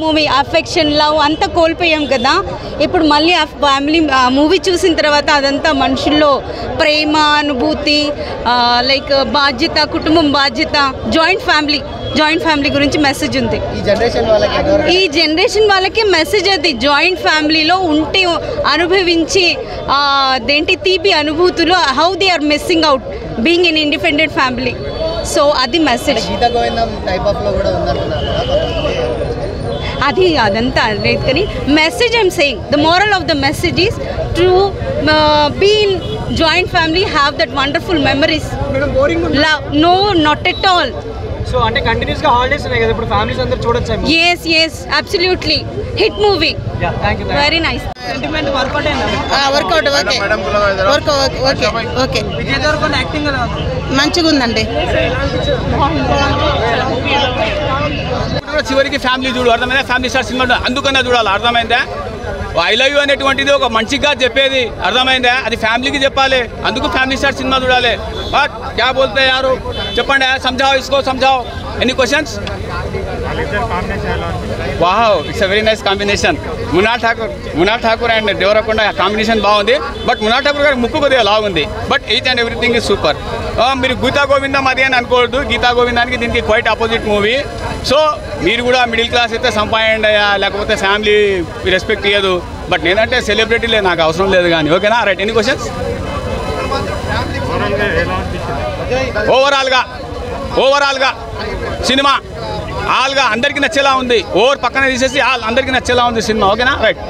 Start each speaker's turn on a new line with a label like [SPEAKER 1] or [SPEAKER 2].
[SPEAKER 1] Movie affection love అంతా కోల్పోయాం కదా. ఇప్పుడు మళ్ళీ ఆ ఫ్యామిలీ మూవీ చూసిన తర్వాత అదంతా మనుషుల్లో ప్రేమ అనుభూతి, లైక్ బాధ్యత, కుటుంబం బాధ్యత, జాయింట్ ఫ్యామిలీ గురించి మెసేజ్ ఉంది. ఈ జనరేషన్ వాళ్ళకి మెసేజ్ అది జాయింట్ ఫ్యామిలీలో ఉంటే అనుభవించి దేంటి తీపి అనుభూతులు, how they are missing out being in independent family. So అది మెసేజ్. అది అదంతా లేదు కానీ message I'm saying the moral of the message is to be in joint family, have that wonderful memories. No, not at all.
[SPEAKER 2] So అంటే కంటిన్యూస్గా holidays ఉన్నాయి కదా, ఇప్పుడు ఫ్యామిలీస్ అందరూ చూడొచ్చు.
[SPEAKER 1] yes absolutely hit movie. Very nice.
[SPEAKER 2] Sentiment work out
[SPEAKER 3] work out okay
[SPEAKER 2] Vijay Deverakonda acting ఎలా ఉంది?
[SPEAKER 3] మంచిగా ఉందండి.
[SPEAKER 4] చివరికి ఫ్యామిలీ చూడు, అర్థమైందా? ఫ్యామిలీ స్టార్ సినిమా అందుకన్నా చూడాలి, అర్థమైందా? ఐ లవ్ యూ అనేటువంటిది ఒక మంచిగా చెప్పేది, అర్థమైందా? అది ఫ్యామిలీకి చెప్పాలి, అందుకు ఫ్యామిలీ స్టార్ సినిమా చూడాలి. బట్ క్యా బోల్తే యారు, చెప్పండి, సమझाओ इसको समझाओ. Any questions? Wow, it's a very nice combination. Mrunal Thakur and Devarakonda combination బాగుంది. బట్ మునాల్ ఠాకూర్ గారి ముక్కు కొద్దిగా లాగుంది. But each and everything is super. మీరు గీతా గోవిందం అది అని అనుకోవద్దు, గీతా గోవిందానికి దీనికి క్వైట్ ఆపోజిట్ మూవీ. సో మీరు కూడా మిడిల్ క్లాస్ అయితే సంపాదించండి అయ్యా, లేకపోతే ఫ్యామిలీ రెస్పెక్ట్ ఇవ్వదు. బట్ నేనంటే సెలబ్రిటీలే, నాకు అవసరం లేదు కానీ. ఓకేనా? రైట్. Any questions? ఓవరాల్గా సినిమా ఆల్గా అందరికీ నచ్చేలా ఉంది. ఓవర్ పక్కన తీసేసి అందరికీ నచ్చేలా ఉంది సినిమా. ఓకేనా? రైట్.